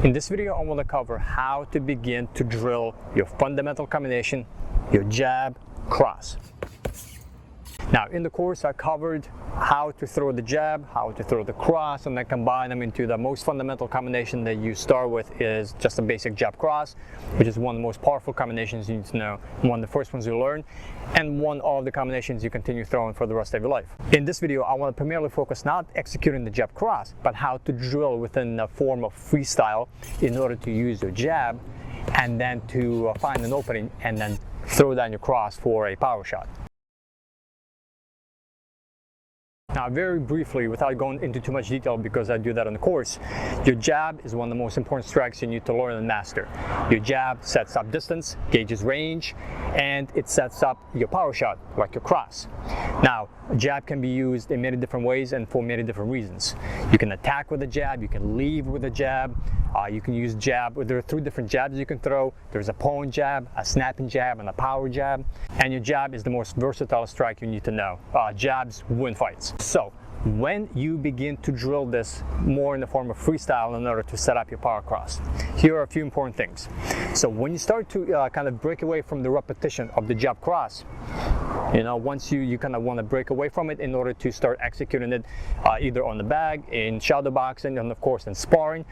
In this video, I want to cover how to begin to drill your fundamental combination, your jab, cross. Now, in the course, I covered how to throw the jab, how to throw the cross, and then combine them into the most fundamental combination that you start with is just a basic jab cross, which is one of the most powerful combinations you need to know, one of the first ones you learn, and one of the combinations you continue throwing for the rest of your life. In this video, I want to primarily focus not executing the jab cross, but how to drill within the form of freestyle in order to use your jab and then to find an opening and then throw down your cross for a power shot. Now, very briefly, without going into too much detail because I do that on the course, your jab is one of the most important strikes you need to learn and master. Your jab sets up distance, gauges range, and it sets up your power shot, like your cross. Now, a jab can be used in many different ways and for many different reasons. You can attack with a jab, you can leave with a jab, you can use jab. There are 3 different jabs you can throw. There's a pulling jab, a snapping jab, and a power jab. And your jab is the most versatile strike you need to know. Jabs win fights. So when you begin to drill this more in the form of freestyle in order to set up your power cross, here are a few important things. So when you start to kind of break away from the repetition of the jab cross, once you kind of want to break away from it in order to start executing it either on the bag, in shadow boxing, and of course in sparring,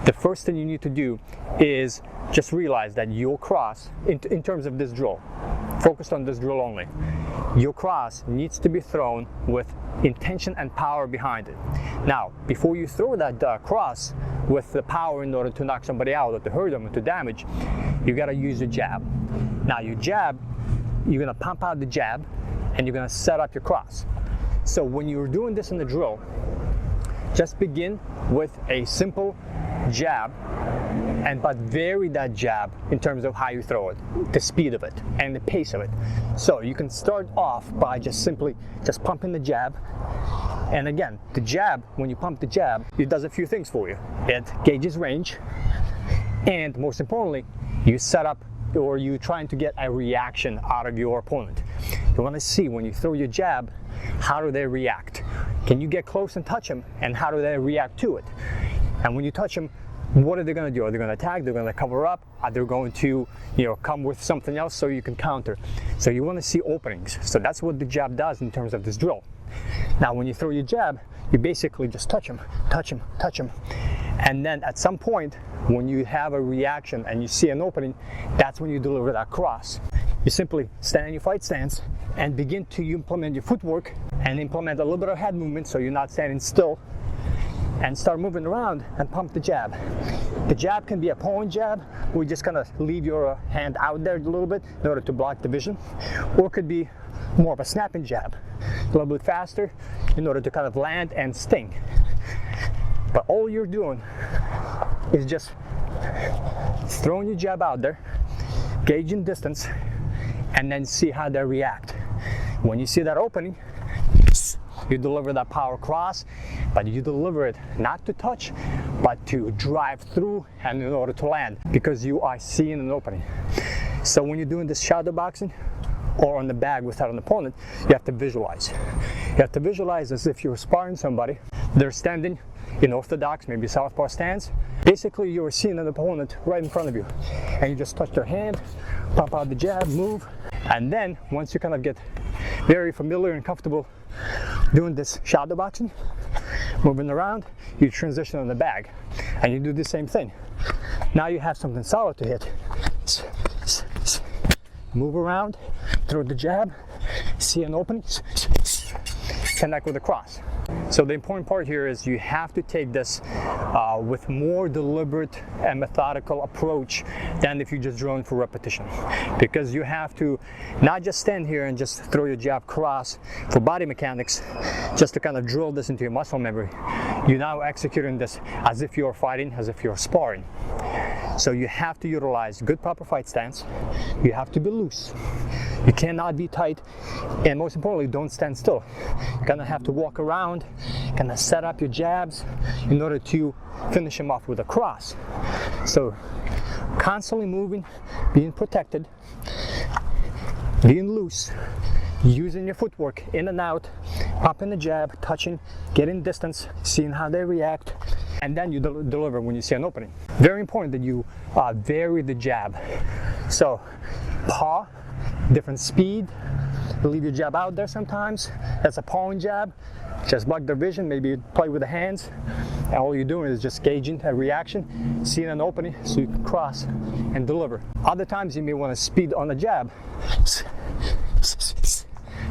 the first thing you need to do is just realize that your cross, in terms of this drill, focused on this drill only, your cross needs to be thrown with intention and power behind it. Now, before you throw that cross with the power in order to knock somebody out or to hurt them or to damage, you got to use your jab. Now, your jab, you're going to pump out the jab and you're going to set up your cross. So when you're doing this in the drill, just begin with a simple jab, but vary that jab in terms of how you throw it, the speed of it and the pace of it. So you can start off by just pumping the jab. And again, the jab, when you pump the jab, it does a few things for you. It gauges range, and most importantly, you set up, or you're trying to get a reaction out of your opponent. You want to see when you throw your jab, how do they react? Can you get close and touch them, and how do they react to it? And when you touch them, what are they going to do? Are they going to attack? They're going to cover up? Are they going to, come with something else so you can counter? So you want to see openings. So that's what the jab does in terms of this drill. Now, when you throw your jab, you basically just touch them, touch them, touch them. And then at some point, when you have a reaction and you see an opening, that's when you deliver that cross. You simply stand in your fight stance and begin to implement your footwork and implement a little bit of head movement so you're not standing still, and start moving around and pump the jab. The jab can be a pulling jab, where you just kind of leave your hand out there a little bit in order to block the vision, or it could be more of a snapping jab, a little bit faster in order to kind of land and sting. But all you're doing is just throwing your jab out there, gauging distance, and then see how they react. When you see that opening, you deliver that power cross, but you deliver it not to touch, but to drive through and in order to land, because you are seeing an opening. So when you're doing this shadow boxing or on the bag without an opponent, you have to visualize. You have to visualize as if you're sparring somebody. They're standing in orthodox, maybe southpaw stance. Basically, you're seeing an opponent right in front of you, and you just touch their hand, pump out the jab, move, and then once you kind of get very familiar and comfortable doing this shadow boxing, moving around, you transition on the bag and you do the same thing. Now you have something solid to hit. Move around, throw the jab, see an opening, connect with the cross. So the important part here is you have to take this with more deliberate and methodical approach than if you're just drilling for repetition, because you have to not just stand here and just throw your jab cross for body mechanics just to kind of drill this into your muscle memory. You're now executing this as if you're fighting, as if you're sparring. So you have to utilize good proper fight stance. You have to be loose. You cannot be tight, and most importantly, don't stand still. You're gonna have to walk around, kind of set up your jabs in order to finish them off with a cross. So constantly moving, being protected, being loose, using your footwork in and out, popping the jab, touching, getting distance, seeing how they react, and then you deliver when you see an opening. Very important that you vary the jab. So paw, different speed, leave your jab out there sometimes. That's a pawing jab. Just block their vision, maybe play with the hands, and all you're doing is just gauging a reaction, seeing an opening so you can cross and deliver. Other times you may want to speed on the jab.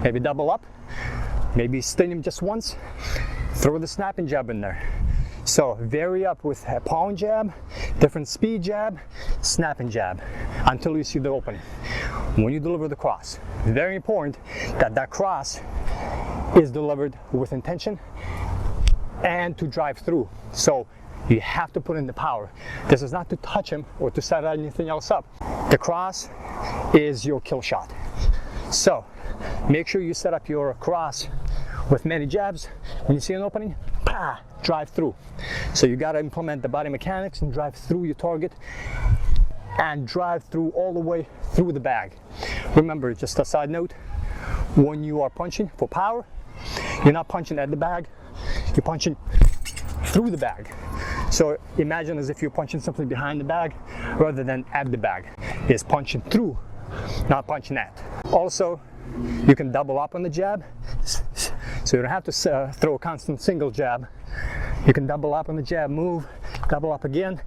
Maybe double up, maybe sting him just once, throw the snapping jab in there. So vary up with a pawing jab, different speed jab, snapping jab, until you see the opening. When you deliver the cross, very important that that cross is delivered with intention and to drive through. So you have to put in the power. This is not to touch him or to set anything else up. The cross is your kill shot. So make sure you set up your cross with many jabs. When you see an opening, drive through. So you got to implement the body mechanics and drive through your target and drive through all the way through the bag. Remember, just a side note, when you are punching for power, you're not punching at the bag, you're punching through the bag. So imagine as if you're punching something behind the bag rather than at the bag. It's punching through, not punching at. Also, you can double up on the jab, so you don't have to throw a constant single jab. You can double up on the jab, move, double up again.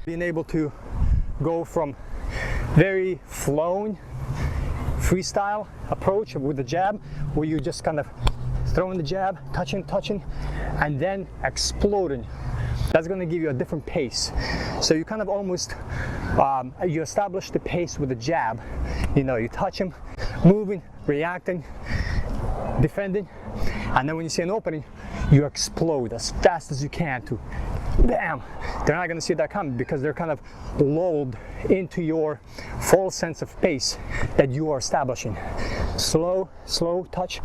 Being able to go from very flowing freestyle approach with the jab, where you just kind of throwing the jab, touching, and then exploding. That's going to give you a different pace. So you kind of almost, you establish the pace with the jab. You know, you touch him, moving, reacting, defending, and then when you see an opening, you explode as fast as you can to bam. They're not going to see that coming because they're kind of lulled into your full sense of pace that you are establishing. Slow, touch,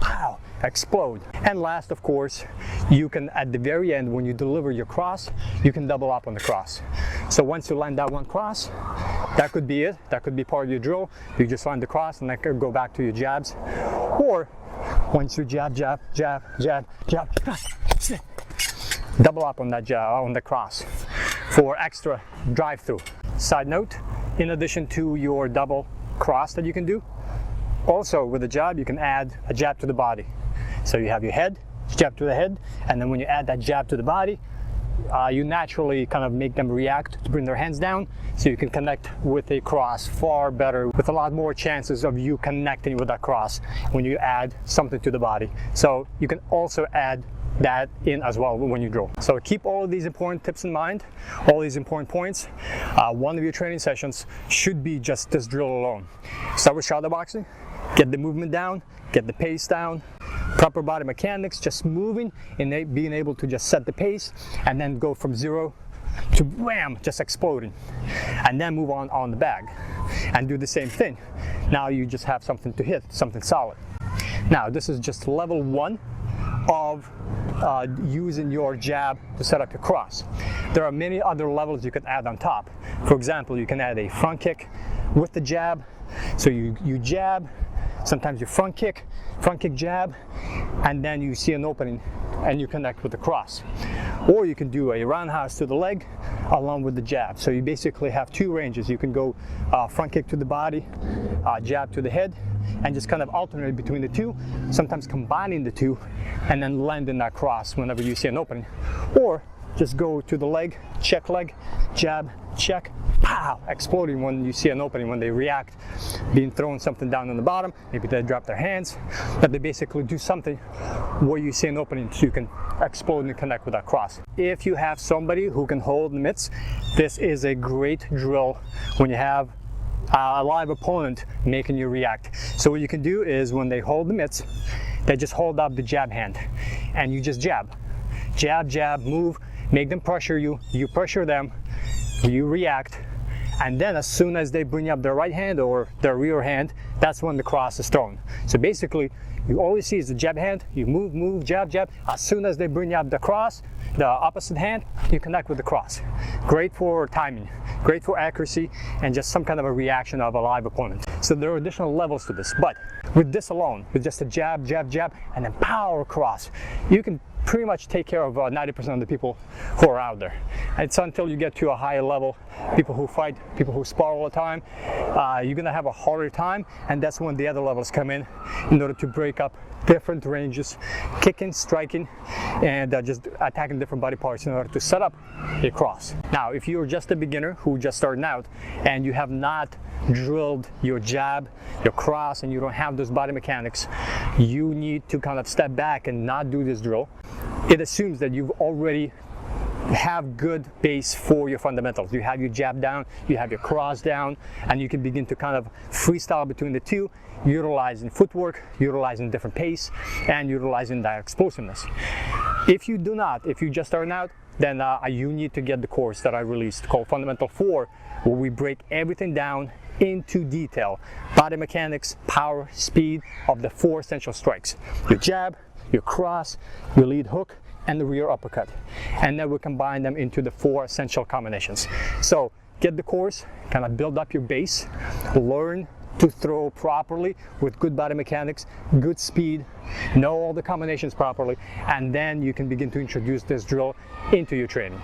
pow, explode. And last, of course, you can, at the very end, when you deliver your cross, you can double up on the cross. So once you land that one cross, that could be it. That could be part of your drill. You just land the cross and then go back to your jabs. Or once you jab, double up on that jab, on the cross for extra drive through. Side note, in addition to your double cross that you can do, also with the jab you can add a jab to the body. So you have your head, jab to the head, and then when you add that jab to the body, you naturally kind of make them react to bring their hands down, so you can connect with a cross far better, with a lot more chances of you connecting with that cross when you add something to the body. So you can also add that in as well when you drill. So keep all of these important tips in mind, all these important points. One of your training sessions should be just this drill alone. Start with shadow boxing, get the movement down, get the pace down, proper body mechanics, just moving and being able to just set the pace, and then go from 0 to wham, just exploding, and then move on the bag and do the same thing. Now you just have something to hit, something solid. Now this is just level 1 of using your jab to set up your cross. There are many other levels you can add on top. For example, you can add a front kick with the jab. So you jab, sometimes you front kick jab, and then you see an opening and you connect with the cross. Or you can do a roundhouse to the leg along with the jab. So you basically have 2 ranges. You can go front kick to the body, jab to the head, and just kind of alternate between the two, sometimes combining the two, and then landing that cross whenever you see an opening. Or just go to the leg, check leg, jab, check, pow, exploding when you see an opening, when they react, being thrown something down on the bottom, maybe they drop their hands, but they basically do something where you see an opening so you can explode and connect with that cross. If you have somebody who can hold the mitts, this is a great drill when you have a live opponent making you react. So what you can do is when they hold the mitts, they just hold up the jab hand and you just jab, move, make them pressure you, you pressure them, you react, and then as soon as they bring up their right hand or their rear hand, that's when the cross is thrown. So basically you always see is the jab hand, you move, jab. As soon as they bring up the cross, the opposite hand, you connect with the cross. Great for timing, great for accuracy, and just some kind of a reaction of a live opponent. So there are additional levels to this, but with this alone, with just a jab, and then power cross, you can pretty much take care of 90% of the people who are out there. It's until you get to a higher level, people who fight, people who spar all the time, you're gonna have a harder time, and that's when the other levels come in order to break up different ranges, kicking, striking, and just attacking different body parts in order to set up a cross. Now, if you're just a beginner who just starting out and you have not drilled your jab, your cross, and you don't have those body mechanics, you need to kind of step back and not do this drill. It assumes that you've already have good base for your fundamentals. You have your jab down, you have your cross down, and you can begin to kind of freestyle between the two, utilizing footwork, utilizing different pace, and utilizing that explosiveness. If you do not, if you just starting out, then you need to get the course that I released called Fundamental 4, where we break everything down into detail. Body mechanics, power, speed of the 4 essential strikes. Your jab, your cross, your lead hook, and the rear uppercut. And then we combine them into the 4 essential combinations. So get the course, kind of build up your base, learn to throw properly with good body mechanics, good speed, know all the combinations properly, and then you can begin to introduce this drill into your training.